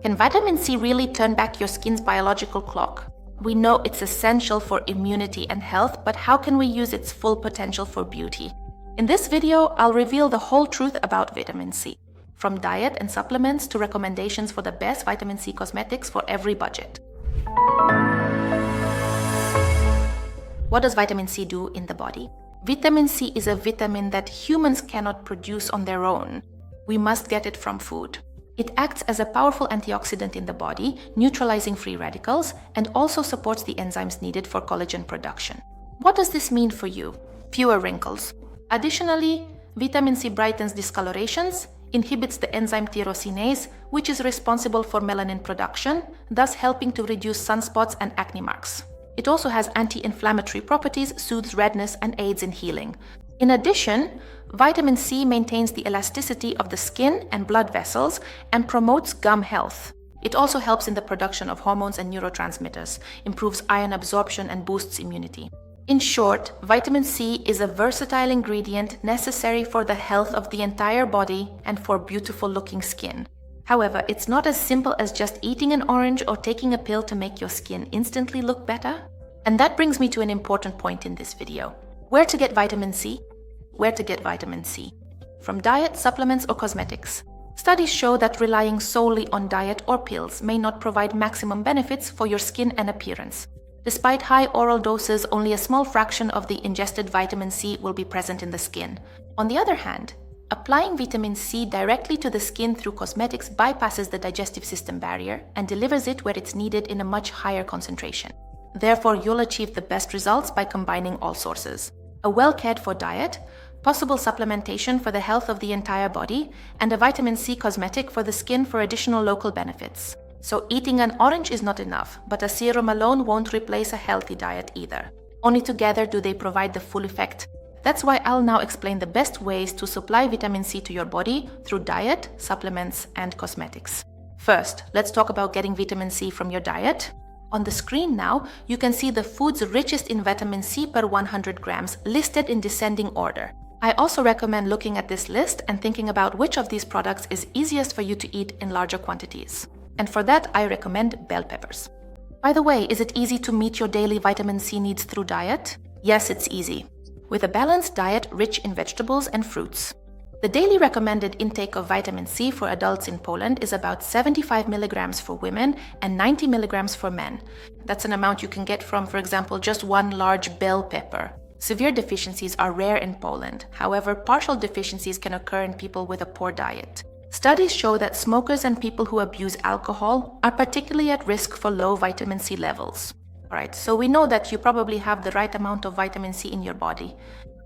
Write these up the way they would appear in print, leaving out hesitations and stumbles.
Can vitamin C really turn back your skin's biological clock? We know it's essential for immunity and health, but how can we use its full potential for beauty? In this video, I'll reveal the whole truth about vitamin C, from diet and supplements to recommendations for the best vitamin C cosmetics for every budget. What does vitamin C do in the body? Vitamin C is a vitamin that humans cannot produce on their own. We must get it from food. It acts as a powerful antioxidant in the body, neutralizing free radicals, and also supports the enzymes needed for collagen production. What does this mean for you? Fewer wrinkles. Additionally, vitamin C brightens discolorations, inhibits the enzyme tyrosinase, which is responsible for melanin production, thus helping to reduce sunspots and acne marks. It also has anti-inflammatory properties, soothes redness, and aids in healing. In addition, vitamin C maintains the elasticity of the skin and blood vessels and promotes gum health. It also helps in the production of hormones and neurotransmitters, improves iron absorption, and boosts immunity. In short, vitamin C is a versatile ingredient necessary for the health of the entire body and for beautiful-looking skin. However, it's not as simple as just eating an orange or taking a pill to make your skin instantly look better. And that brings me to an important point in this video. Where to get vitamin C? Where to get vitamin C? From diet, supplements, or cosmetics? Studies show that relying solely on diet or pills may not provide maximum benefits for your skin and appearance. Despite high oral doses, only a small fraction of the ingested vitamin C will be present in the skin. On the other hand, applying vitamin C directly to the skin through cosmetics bypasses the digestive system barrier and delivers it where it's needed in a much higher concentration. Therefore, you'll achieve the best results by combining all sources: a well-cared-for diet, possible supplementation for the health of the entire body, and a vitamin C cosmetic for the skin for additional local benefits. So eating an orange is not enough, but a serum alone won't replace a healthy diet either. Only together do they provide the full effect. That's why I'll now explain the best ways to supply vitamin C to your body through diet, supplements, and cosmetics. First, let's talk about getting vitamin C from your diet. On the screen now, you can see the foods richest in vitamin C per 100 grams listed in descending order. I also recommend looking at this list and thinking about which of these products is easiest for you to eat in larger quantities. And for that, I recommend bell peppers. By the way, is it easy to meet your daily vitamin C needs through diet? Yes, it's easy. With a balanced diet rich in vegetables and fruits. The daily recommended intake of vitamin C for adults in Poland is about 75 milligrams for women and 90 milligrams for men. That's an amount you can get from, for example, just one large bell pepper. Severe deficiencies are rare in Poland. However, partial deficiencies can occur in people with a poor diet. Studies show that smokers and people who abuse alcohol are particularly at risk for low vitamin C levels. Alright, so we know that you probably have the right amount of vitamin C in your body.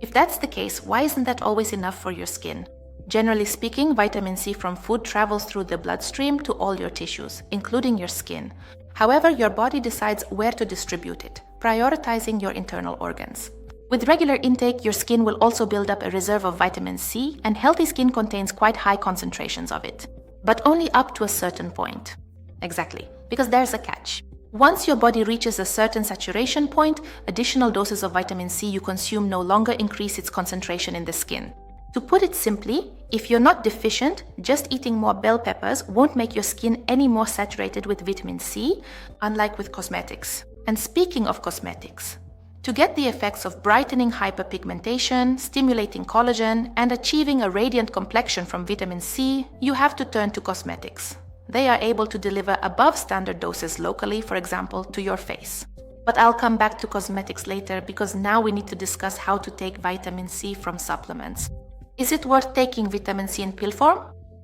If that's the case, why isn't that always enough for your skin? Generally speaking, vitamin C from food travels through the bloodstream to all your tissues, including your skin. However, your body decides where to distribute it, prioritizing your internal organs. With regular intake, your skin will also build up a reserve of vitamin C, and healthy skin contains quite high concentrations of it. But only up to a certain point. Exactly, because there's a catch. Once your body reaches a certain saturation point, additional doses of vitamin C you consume no longer increase its concentration in the skin. To put it simply, if you're not deficient, just eating more bell peppers won't make your skin any more saturated with vitamin C, unlike with cosmetics. And speaking of cosmetics, to get the effects of brightening hyperpigmentation, stimulating collagen, and achieving a radiant complexion from vitamin C, you have to turn to cosmetics. They are able to deliver above standard doses locally, for example, to your face. But I'll come back to cosmetics later because now we need to discuss how to take vitamin C from supplements. Is it worth taking vitamin C in pill form?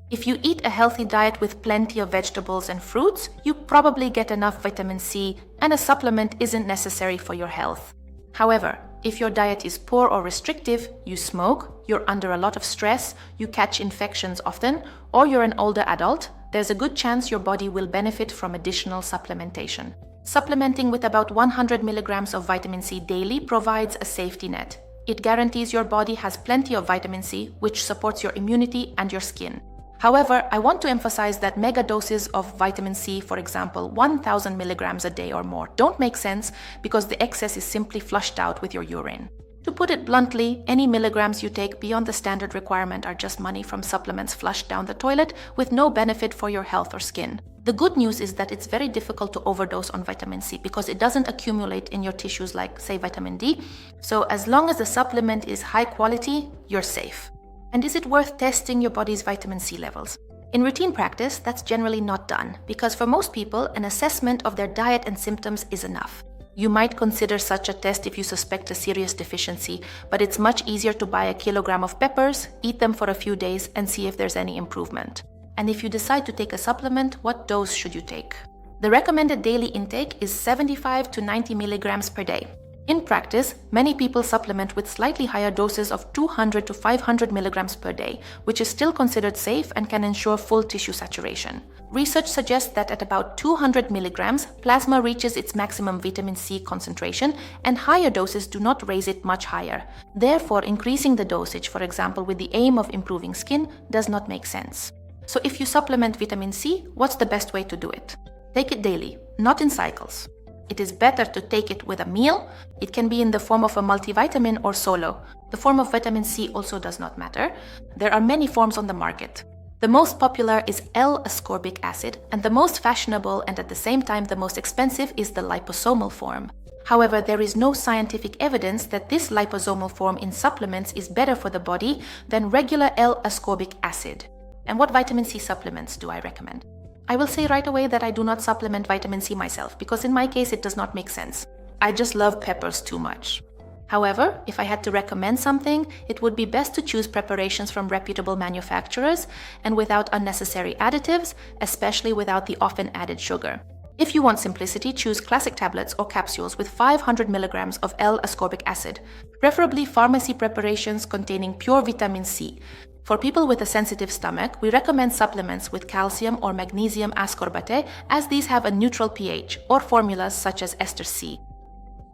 If you eat a healthy diet with plenty of vegetables and fruits, you probably get enough vitamin C and a supplement isn't necessary for your health. However, if your diet is poor or restrictive, you smoke, you're under a lot of stress, you catch infections often, or you're an older adult, there's a good chance your body will benefit from additional supplementation. Supplementing with about 100 milligrams of vitamin C daily provides a safety net. It guarantees your body has plenty of vitamin C, which supports your immunity and your skin. However, I want to emphasize that mega doses of vitamin C, for example, 1000 milligrams a day or more, don't make sense because the excess is simply flushed out with your urine. To put it bluntly, any milligrams you take beyond the standard requirement are just money from supplements flushed down the toilet with no benefit for your health or skin. The good news is that it's very difficult to overdose on vitamin C because it doesn't accumulate in your tissues like, say, vitamin D. So as long as the supplement is high quality, you're safe. And is it worth testing your body's vitamin C levels? In routine practice, that's generally not done because for most people, an assessment of their diet and symptoms is enough. You might consider such a test if you suspect a serious deficiency, but it's much easier to buy a kilogram of peppers, eat them for a few days, and see if there's any improvement. And if you decide to take a supplement, what dose should you take? The recommended daily intake is 75 to 90 milligrams per day. In practice, many people supplement with slightly higher doses of 200 to 500 milligrams per day, which is still considered safe and can ensure full tissue saturation. Research suggests that at about 200 milligrams, plasma reaches its maximum vitamin C concentration, and higher doses do not raise it much higher. Therefore, increasing the dosage, for example, with the aim of improving skin, does not make sense. So if you supplement vitamin C, what's the best way to do it? Take it daily, not in cycles. It is better to take it with a meal. It can be in the form of a multivitamin or solo. The form of vitamin C also does not matter. There are many forms on the market. The most popular is L-ascorbic acid, and the most fashionable and at the same time the most expensive is the liposomal form. However, there is no scientific evidence that this liposomal form in supplements is better for the body than regular L-ascorbic acid. And what vitamin C supplements do I recommend? I will say right away that I do not supplement vitamin C myself because in my case it does not make sense. I just love peppers too much. However, if I had to recommend something, it would be best to choose preparations from reputable manufacturers and without unnecessary additives, especially without the often added sugar. If you want simplicity, choose classic tablets or capsules with 500 milligrams of L-ascorbic acid, preferably pharmacy preparations containing pure vitamin C. For people with a sensitive stomach, we recommend supplements with calcium or magnesium ascorbate as these have a neutral pH, or formulas such as ester C.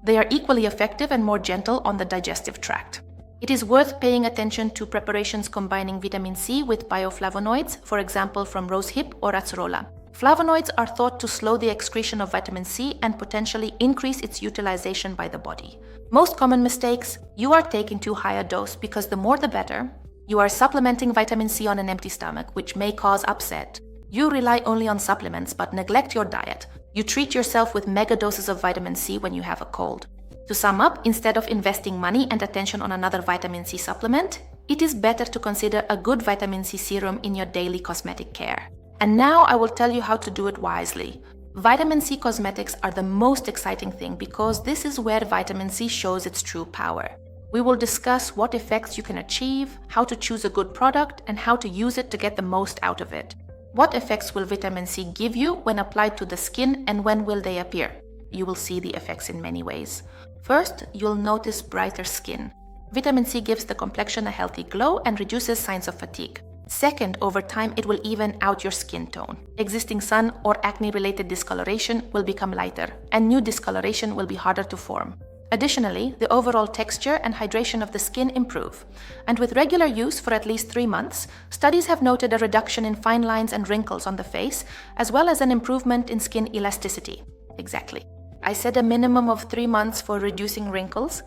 They are equally effective and more gentle on the digestive tract. It is worth paying attention to preparations combining vitamin C with bioflavonoids, for example from rosehip or acerola. Flavonoids are thought to slow the excretion of vitamin C and potentially increase its utilization by the body. Most common mistakes: you are taking too high a dose because the more the better. You are supplementing vitamin C on an empty stomach, which may cause upset. You rely only on supplements but neglect your diet. You treat yourself with mega doses of vitamin C when you have a cold. To sum up, instead of investing money and attention on another vitamin C supplement, it is better to consider a good vitamin C serum in your daily cosmetic care. And now I will tell you how to do it wisely. Vitamin C cosmetics are the most exciting thing because this is where vitamin C shows its true power. We will discuss what effects you can achieve, how to choose a good product, and how to use it to get the most out of it. What effects will vitamin C give you when applied to the skin, and when will they appear? You will see the effects in many ways. First, you'll notice brighter skin. Vitamin C gives the complexion a healthy glow and reduces signs of fatigue. Second, over time, it will even out your skin tone. Existing sun or acne-related discoloration will become lighter, and new discoloration will be harder to form. Additionally, the overall texture and hydration of the skin improve. And with regular use for at least 3 months, studies have noted a reduction in fine lines and wrinkles on the face, as well as an improvement in skin elasticity. Exactly. I said a minimum of 3 months for reducing wrinkles.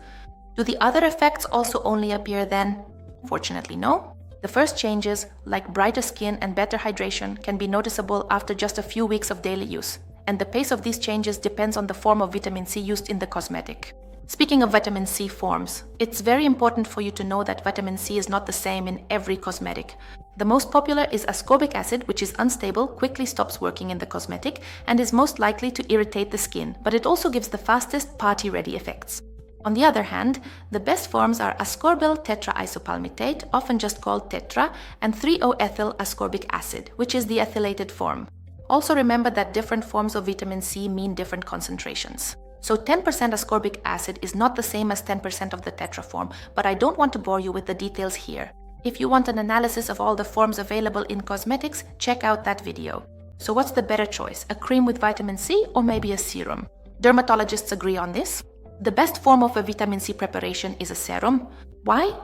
Do the other effects also only appear then? Fortunately, no. The first changes, like brighter skin and better hydration, can be noticeable after just a few weeks of daily use. And the pace of these changes depends on the form of vitamin C used in the cosmetic. Speaking of vitamin C forms, it's very important for you to know that vitamin C is not the same in every cosmetic. The most popular is ascorbic acid, which is unstable, quickly stops working in the cosmetic, and is most likely to irritate the skin, but it also gives the fastest party-ready effects. On the other hand, the best forms are ascorbyl tetraisopalmitate, often just called tetra, and 3-O-ethyl ascorbic acid, which is the ethylated form. Also remember that different forms of vitamin C mean different concentrations. So 10% ascorbic acid is not the same as 10% of the tetra form, but I don't want to bore you with the details here. If you want an analysis of all the forms available in cosmetics, check out that video. So what's the better choice, a cream with vitamin C or maybe a serum? Dermatologists agree on this. The best form of a vitamin C preparation is a serum. Why?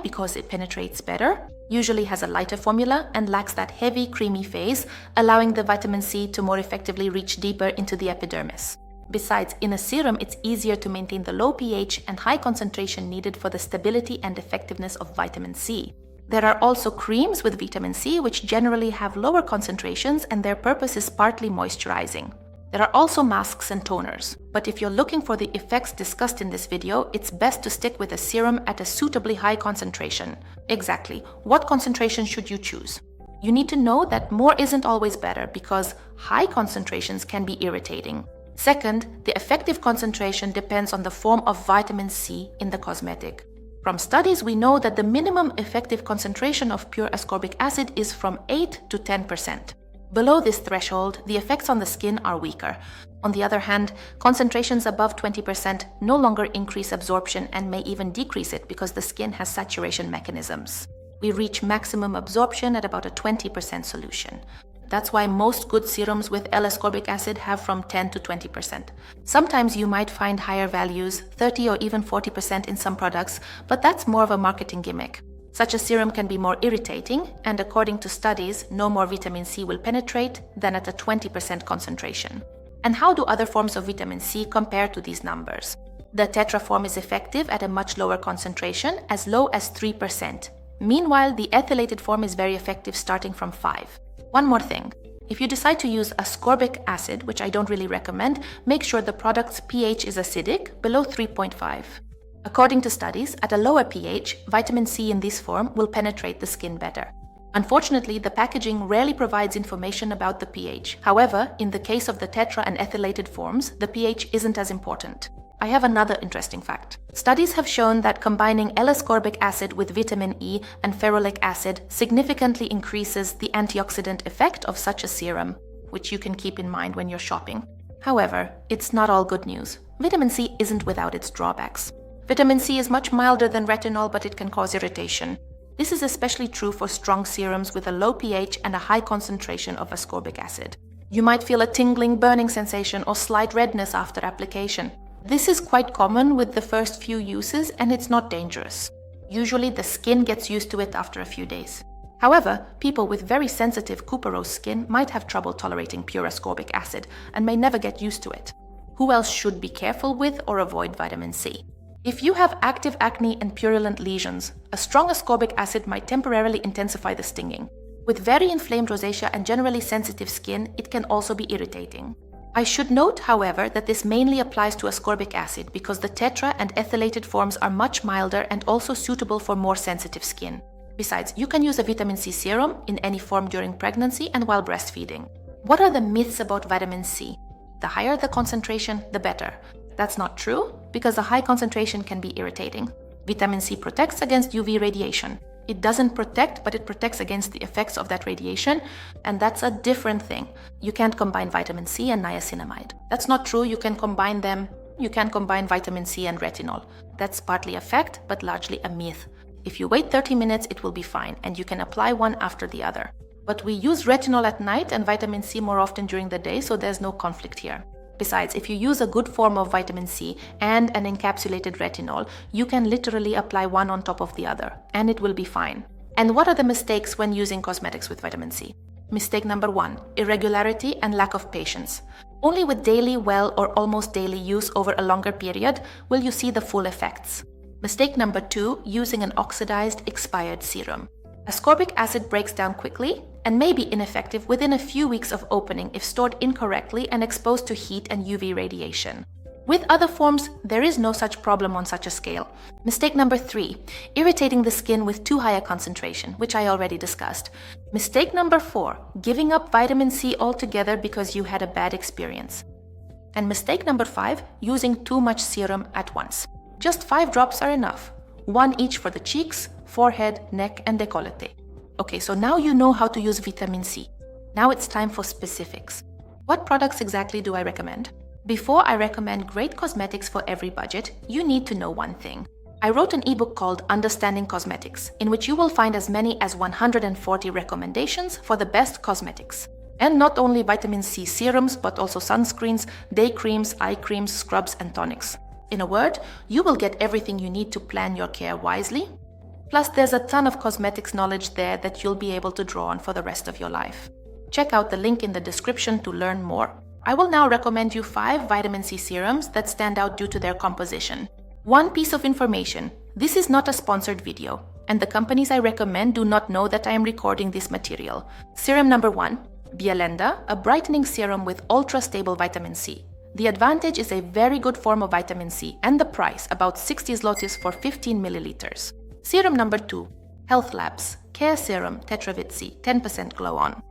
Because it penetrates better, usually has a lighter formula, and lacks that heavy, creamy phase, allowing the vitamin C to more effectively reach deeper into the epidermis. Besides, in a serum, it's easier to maintain the low pH and high concentration needed for the stability and effectiveness of vitamin C. There are also creams with vitamin C which generally have lower concentrations, and their purpose is partly moisturizing. There are also masks and toners, but if you're looking for the effects discussed in this video, it's best to stick with a serum at a suitably high concentration. Exactly, what concentration should you choose? You need to know that more isn't always better because high concentrations can be irritating. Second, the effective concentration depends on the form of vitamin C in the cosmetic. From studies, we know that the minimum effective concentration of pure ascorbic acid is from 8 to 10%. Below this threshold, the effects on the skin are weaker. On the other hand, concentrations above 20% no longer increase absorption and may even decrease it because the skin has saturation mechanisms. We reach maximum absorption at about a 20% solution. That's why most good serums with L-ascorbic acid have from 10 to 20%. Sometimes you might find higher values, 30 or even 40% in some products, but that's more of a marketing gimmick. Such a serum can be more irritating, and according to studies, no more vitamin C will penetrate than at a 20% concentration. And how do other forms of vitamin C compare to these numbers? The tetra form is effective at a much lower concentration, as low as 3%. Meanwhile, the ethylated form is very effective starting from 5. One more thing. If you decide to use ascorbic acid, which I don't really recommend, make sure the product's pH is acidic, below 3.5. According to studies, at a lower pH, vitamin C in this form will penetrate the skin better. Unfortunately, the packaging rarely provides information about the pH. However, in the case of the tetra and ethylated forms, the pH isn't as important. I have another interesting fact. Studies have shown that combining L-ascorbic acid with vitamin E and ferulic acid significantly increases the antioxidant effect of such a serum, which you can keep in mind when you're shopping. However, it's not all good news. Vitamin C isn't without its drawbacks. Vitamin C is much milder than retinol, but it can cause irritation. This is especially true for strong serums with a low pH and a high concentration of ascorbic acid. You might feel a tingling, burning sensation or slight redness after application. This is quite common with the first few uses, and it's not dangerous. Usually the skin gets used to it after a few days. However, people with very sensitive cuperose skin might have trouble tolerating pure ascorbic acid and may never get used to it. Who else should be careful with or avoid vitamin C? If you have active acne and purulent lesions, a strong ascorbic acid might temporarily intensify the stinging. With very inflamed rosacea and generally sensitive skin, it can also be irritating. I should note, however, that this mainly applies to ascorbic acid because the tetra and ethylated forms are much milder and also suitable for more sensitive skin. Besides, you can use a vitamin C serum in any form during pregnancy and while breastfeeding. What are the myths about vitamin C? The higher the concentration, the better. That's not true, because a high concentration can be irritating. Vitamin C protects against UV radiation. It doesn't protect, but it protects against the effects of that radiation, and that's a different thing. You can't combine vitamin C and niacinamide. That's not true. You can combine them. You can combine vitamin C and retinol. That's partly a fact, but largely a myth. If you wait 30 minutes, it will be fine, and you can apply one after the other. But we use retinol at night and vitamin C more often during the day, so there's no conflict here. Besides, if you use a good form of vitamin C and an encapsulated retinol, you can literally apply one on top of the other, and it will be fine. And what are the mistakes when using cosmetics with vitamin C? Mistake number 1, irregularity and lack of patience. Only with daily, well, or almost daily use over a longer period will you see the full effects. Mistake number 2, using an oxidized, expired serum. Ascorbic acid breaks down quickly and may be ineffective within a few weeks of opening if stored incorrectly and exposed to heat and UV radiation. With other forms, there is no such problem on such a scale. Mistake number 3, irritating the skin with too high a concentration, which I already discussed. Mistake number 4, giving up vitamin C altogether because you had a bad experience. And mistake number 5, using too much serum at once. Just 5 drops are enough, 1 each for the cheeks, forehead, neck, and décolleté. Okay, so now you know how to use vitamin C. Now it's time for specifics. What products exactly do I recommend? Before I recommend great cosmetics for every budget, you need to know one thing. I wrote an ebook called Understanding Cosmetics, in which you will find as many as 140 recommendations for the best cosmetics. And not only vitamin C serums, but also sunscreens, day creams, eye creams, scrubs, and tonics. In a word, you will get everything you need to plan your care wisely. Plus, there's a ton of cosmetics knowledge there that you'll be able to draw on for the rest of your life. Check out the link in the description to learn more. I will now recommend you 5 vitamin C serums that stand out due to their composition. One piece of information: this is not a sponsored video, and the companies I recommend do not know that I am recording this material. Serum number 1, Bielenda, a brightening serum with ultra-stable vitamin C. The advantage is a very good form of vitamin C, and the price, about 60 zlotys for 15 milliliters. Serum number 2, Health Labs, Care Serum Tetravit C, 10% Glow On.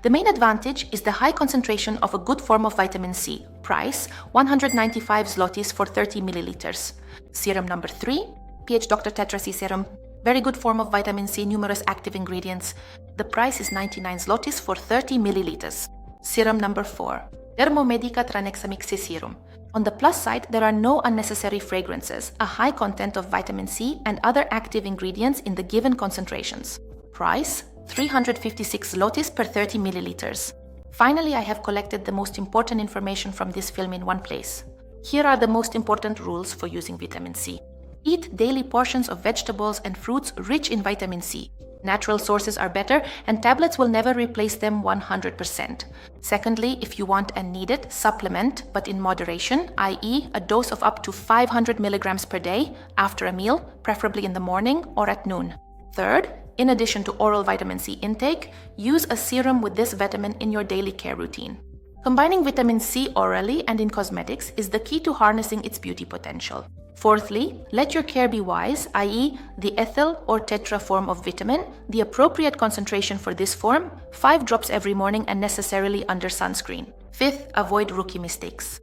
The main advantage is the high concentration of a good form of vitamin C. Price, 195 zlotys for 30 milliliters. Serum number 3, PH Dr. Tetra C Serum, very good form of vitamin C, numerous active ingredients. The price is 99 zlotys for 30 milliliters. Serum number 4, Dermomedica Tranexamic C Serum. On the plus side, there are no unnecessary fragrances, a high content of vitamin C and other active ingredients in the given concentrations. Price, 356 zlotys per 30 milliliters. Finally, I have collected the most important information from this film in one place. Here are the most important rules for using vitamin C. Eat daily portions of vegetables and fruits rich in vitamin C. Natural sources are better, and tablets will never replace them 100%. Secondly, if you want and need it, supplement, but in moderation, i.e. a dose of up to 500 milligrams per day, after a meal, preferably in the morning or at noon. Third, in addition to oral vitamin C intake, use a serum with this vitamin in your daily care routine. Combining vitamin C orally and in cosmetics is the key to harnessing its beauty potential. Fourthly, let your care be wise, i.e. the ethyl or tetra form of vitamin, the appropriate concentration for this form, 5 drops every morning and necessarily under sunscreen. Fifth, avoid rookie mistakes.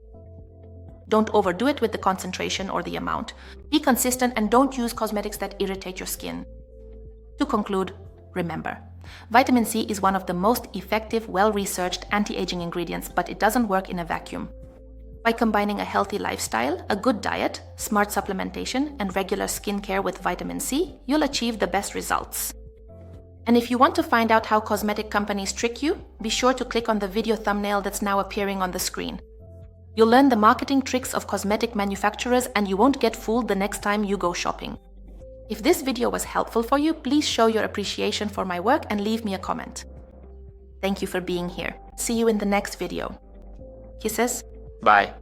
Don't overdo it with the concentration or the amount. Be consistent and don't use cosmetics that irritate your skin. To conclude, remember, vitamin C is one of the most effective, well-researched anti-aging ingredients, but it doesn't work in a vacuum. By combining a healthy lifestyle, a good diet, smart supplementation, and regular skincare with vitamin C, you'll achieve the best results. And if you want to find out how cosmetic companies trick you, be sure to click on the video thumbnail that's now appearing on the screen. You'll learn the marketing tricks of cosmetic manufacturers, and you won't get fooled the next time you go shopping. If this video was helpful for you, please show your appreciation for my work and leave me a comment. Thank you for being here. See you in the next video. Kisses. Bye.